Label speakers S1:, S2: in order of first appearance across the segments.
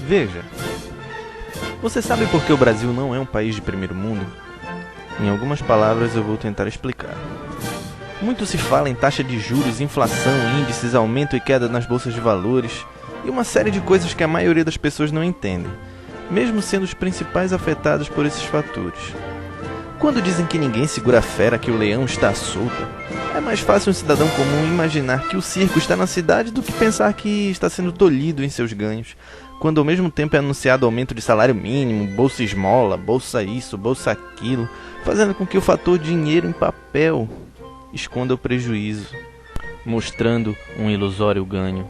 S1: Veja, você sabe por que o Brasil não é um país de primeiro mundo? Em algumas palavras eu vou tentar explicar. Muito se fala em taxa de juros, inflação, índices, aumento e queda nas bolsas de valores e uma série de coisas que a maioria das pessoas não entendem, mesmo sendo os principais afetados por esses fatores. Quando dizem que ninguém segura a fera, que o leão está solto, é mais fácil um cidadão comum imaginar que o circo está na cidade do que pensar que está sendo tolhido em seus ganhos, quando ao mesmo tempo é anunciado aumento de salário mínimo, bolsa esmola, bolsa isso, bolsa aquilo, fazendo com que o fator dinheiro em papel esconda o prejuízo, mostrando um ilusório ganho.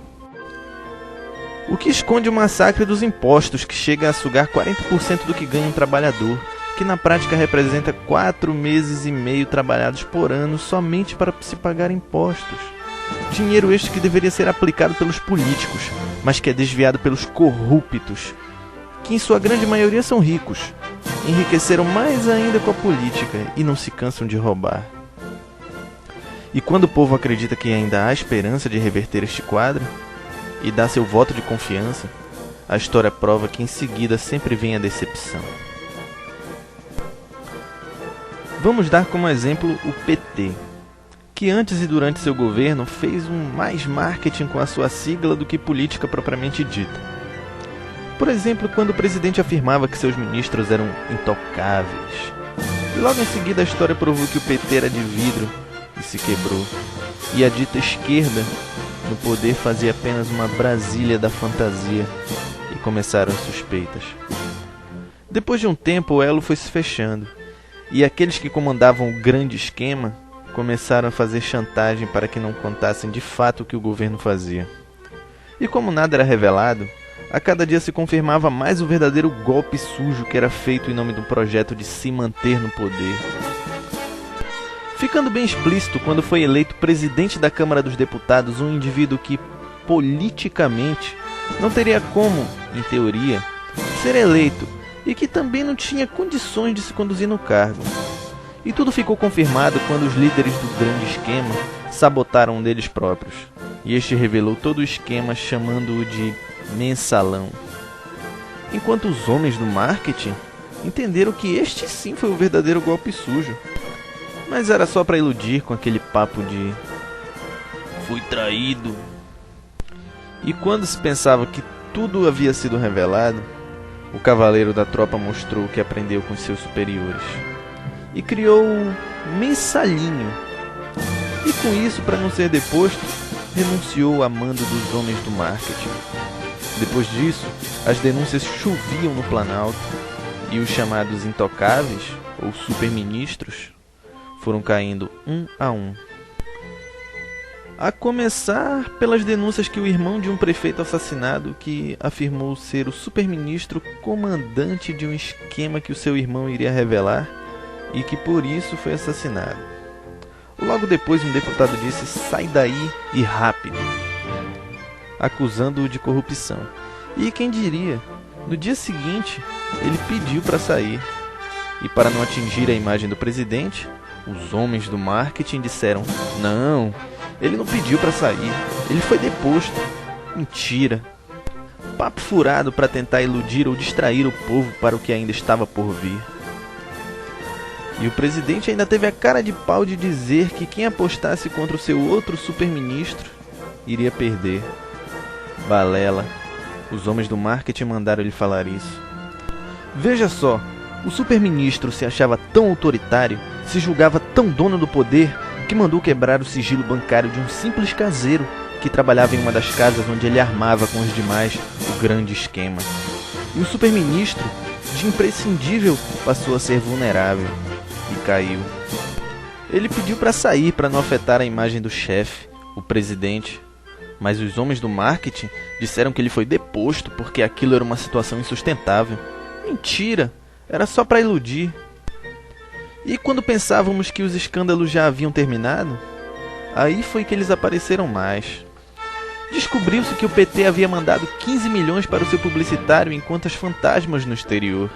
S1: O que esconde o massacre dos impostos, que chega a sugar 40% do que ganha um trabalhador, que na prática representa 4 meses e meio trabalhados por ano somente para se pagar impostos. Dinheiro este que deveria ser aplicado pelos políticos, mas que é desviado pelos corruptos, que em sua grande maioria são ricos, enriqueceram mais ainda com a política e não se cansam de roubar. E quando o povo acredita que ainda há esperança de reverter este quadro, e dá seu voto de confiança, a história prova que em seguida sempre vem a decepção. Vamos dar como exemplo o PT, que antes e durante seu governo fez mais marketing com a sua sigla do que política propriamente dita. Por exemplo, quando o presidente afirmava que seus ministros eram intocáveis. E logo em seguida a história provou que o PT era de vidro e se quebrou. E a dita esquerda no poder fazia apenas uma Brasília da fantasia e começaram as suspeitas. Depois de um tempo o elo foi se fechando. E aqueles que comandavam o grande esquema começaram a fazer chantagem para que não contassem de fato o que o governo fazia. E como nada era revelado, a cada dia se confirmava mais o verdadeiro golpe sujo que era feito em nome do projeto de se manter no poder. Ficando bem explícito, quando foi eleito presidente da Câmara dos Deputados um indivíduo que, politicamente, não teria como, em teoria, ser eleito, e que também não tinha condições de se conduzir no cargo. E tudo ficou confirmado quando os líderes do grande esquema sabotaram um deles próprios. E este revelou todo o esquema chamando-o de mensalão. Enquanto os homens do marketing entenderam que este sim foi o verdadeiro golpe sujo. Mas era só para iludir com aquele papo de fui traído. E quando se pensava que tudo havia sido revelado, o cavaleiro da tropa mostrou o que aprendeu com seus superiores e criou o mensalinho. E com isso, para não ser deposto, renunciou a mando dos homens do marketing. Depois disso, as denúncias choviam no Planalto e os chamados intocáveis, ou superministros, foram caindo um a um. A começar pelas denúncias que o irmão de um prefeito assassinado, que afirmou ser o superministro comandante de um esquema que o seu irmão iria revelar e que por isso foi assassinado. Logo depois um deputado disse sai daí e rápido, acusando-o de corrupção. E quem diria, no dia seguinte ele pediu para sair. E para não atingir a imagem do presidente, os homens do marketing disseram não, ele não pediu para sair, ele foi deposto. Mentira. Papo furado para tentar iludir ou distrair o povo para o que ainda estava por vir. E o presidente ainda teve a cara de pau de dizer que quem apostasse contra o seu outro superministro iria perder. Balela. Os homens do marketing mandaram ele falar isso. Veja só, o superministro se achava tão autoritário, se julgava tão dono do poder, que mandou quebrar o sigilo bancário de um simples caseiro que trabalhava em uma das casas onde ele armava com os demais o grande esquema. E o superministro, de imprescindível, passou a ser vulnerável e caiu. Ele pediu para sair para não afetar a imagem do chefe, o presidente, mas os homens do marketing disseram que ele foi deposto porque aquilo era uma situação insustentável. Mentira! Era só para iludir. E quando pensávamos que os escândalos já haviam terminado, aí foi que eles apareceram mais. Descobriu-se que o PT havia mandado 15 milhões para o seu publicitário em contas fantasmas no exterior.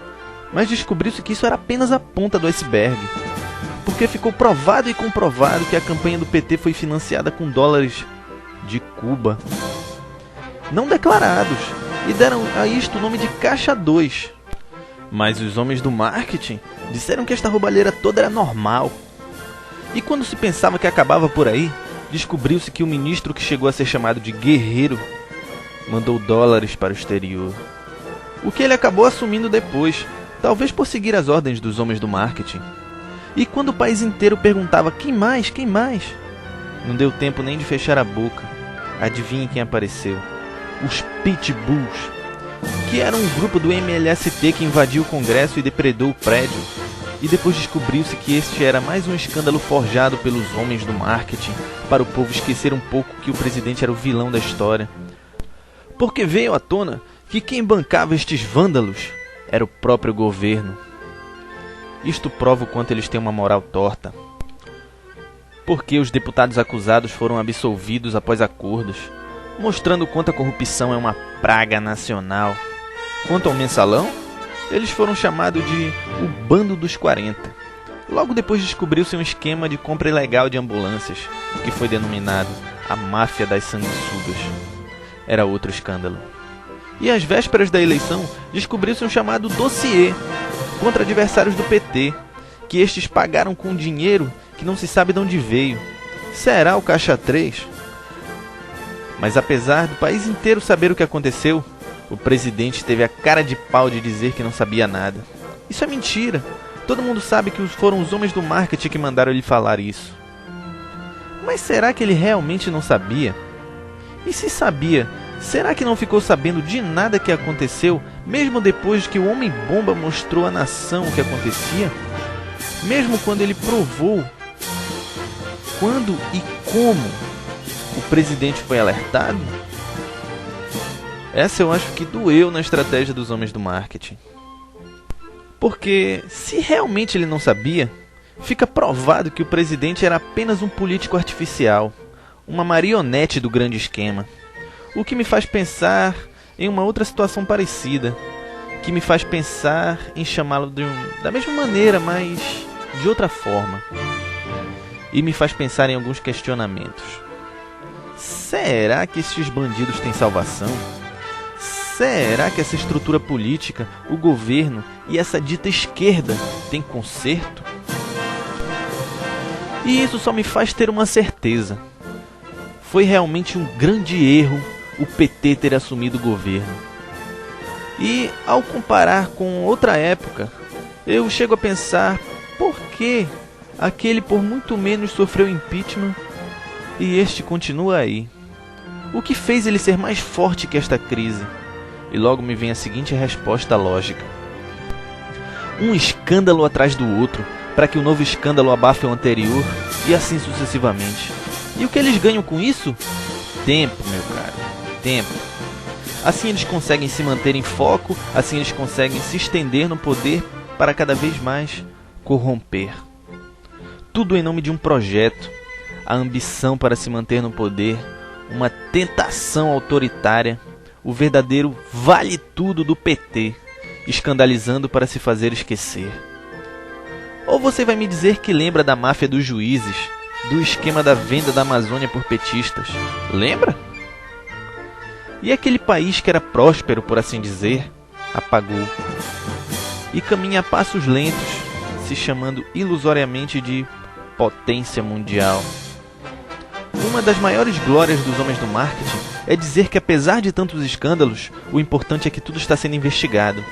S1: Mas descobriu-se que isso era apenas a ponta do iceberg. Porque ficou provado e comprovado que a campanha do PT foi financiada com dólares de Cuba. Não declarados, e deram a isto o nome de Caixa 2. Mas os homens do marketing disseram que esta roubalheira toda era normal. E quando se pensava que acabava por aí, descobriu-se que o ministro que chegou a ser chamado de guerreiro mandou dólares para o exterior. O que ele acabou assumindo depois, talvez por seguir as ordens dos homens do marketing. E quando o país inteiro perguntava quem mais, não deu tempo nem de fechar a boca. Adivinhe quem apareceu? Os Pitbulls, que eram um grupo do MLST que invadiu o Congresso e depredou o prédio. E depois descobriu-se que este era mais um escândalo forjado pelos homens do marketing para o povo esquecer um pouco que o presidente era o vilão da história. Porque veio à tona que quem bancava estes vândalos era o próprio governo. Isto prova o quanto eles têm uma moral torta. Porque os deputados acusados foram absolvidos após acordos, mostrando quanto a corrupção é uma praga nacional. Quanto ao mensalão, eles foram chamados de o Bando dos 40. Logo depois descobriu-se um esquema de compra ilegal de ambulâncias, que foi denominado a Máfia das Sanguessugas. Era outro escândalo. E às vésperas da eleição, descobriu-se um chamado dossiê contra adversários do PT, que estes pagaram com dinheiro que não se sabe de onde veio. Será o Caixa 3? Mas apesar do país inteiro saber o que aconteceu, o presidente teve a cara de pau de dizer que não sabia nada. Isso é mentira. Todo mundo sabe que foram os homens do marketing que mandaram ele falar isso. Mas será que ele realmente não sabia? E se sabia, será que não ficou sabendo de nada que aconteceu, mesmo depois que o Homem-Bomba mostrou à nação o que acontecia? Mesmo quando ele provou quando e como o presidente foi alertado? Essa eu acho que doeu na estratégia dos homens do marketing. Porque, se realmente ele não sabia, fica provado que o presidente era apenas um político artificial, uma marionete do grande esquema. O que me faz pensar em uma outra situação parecida, que me faz pensar em chamá-lo da mesma maneira, mas de outra forma. E me faz pensar em alguns questionamentos. Será que esses bandidos têm salvação? Será que essa estrutura política, o governo e essa dita esquerda têm conserto? E isso só me faz ter uma certeza. Foi realmente um grande erro o PT ter assumido o governo. E ao comparar com outra época, eu chego a pensar por que aquele por muito menos sofreu impeachment e este continua aí. O que fez ele ser mais forte que esta crise? E logo me vem a seguinte resposta lógica. Um escândalo atrás do outro, para que o novo escândalo abafe o anterior, e assim sucessivamente. E o que eles ganham com isso? Tempo, meu caro. Tempo. Assim eles conseguem se manter em foco, assim eles conseguem se estender no poder para cada vez mais corromper. Tudo em nome de um projeto, a ambição para se manter no poder, uma tentação autoritária, o verdadeiro vale-tudo do PT, escandalizando para se fazer esquecer. Ou você vai me dizer que lembra da máfia dos juízes, do esquema da venda da Amazônia por petistas? Lembra? E aquele país que era próspero, por assim dizer, apagou. E caminha a passos lentos, se chamando ilusoriamente de potência mundial. Uma das maiores glórias dos homens do marketing é dizer que apesar de tantos escândalos, o importante é que tudo está sendo investigado.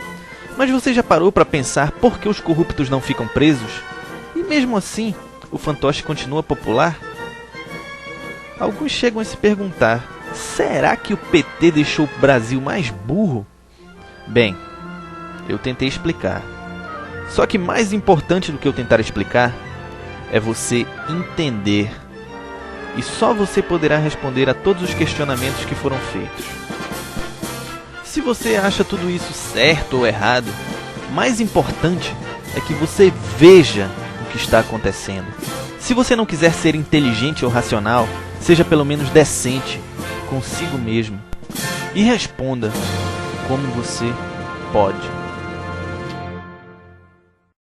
S1: Mas você já parou para pensar por que os corruptos não ficam presos? E mesmo assim, o fantoche continua popular? Alguns chegam a se perguntar, será que o PT deixou o Brasil mais burro? Bem, eu tentei explicar. Só que mais importante do que eu tentar explicar é você entender. E só você poderá responder a todos os questionamentos que foram feitos. Se você acha tudo isso certo ou errado, mais importante é que você veja o que está acontecendo. Se você não quiser ser inteligente ou racional, seja pelo menos decente consigo mesmo e responda como você pode.